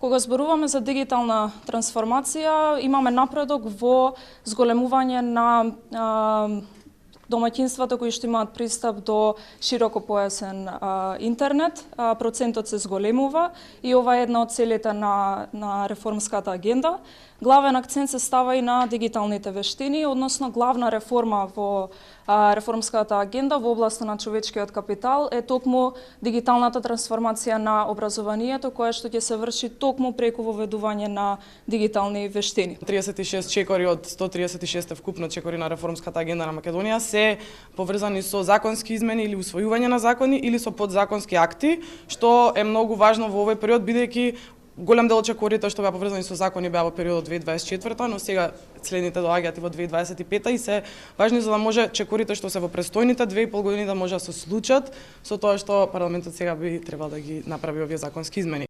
Кога зборуваме за дигитална трансформација, имаме напредок во зголемување на домаќинствата кои што имаат пристап до широкопојасен интернет. Процентот се зголемува и ова е една од целите на реформската агенда. Главен акцент се става и на дигиталните вештини, односно главна реформа во реформската агенда во областа на човечкиот капитал е токму дигиталната трансформација на образованието, која што ќе се врши токму преку воведување на дигитални вештини. 36 чекори од 136 вкупно чекори на реформската агенда на Македонија се поврзани со законски измени или усвојување на закони или со подзаконски акти, што е многу важно во овој период, бидејќи голем дел од чекорите што беа поврзани со закони беа во периодот 2024, но сега следните доаѓаат и во 2025 и се важни за да може чекорите што се во престојните 2,5 години да може да се случат со тоа што парламентот сега би требал да ги направи овие законски измени.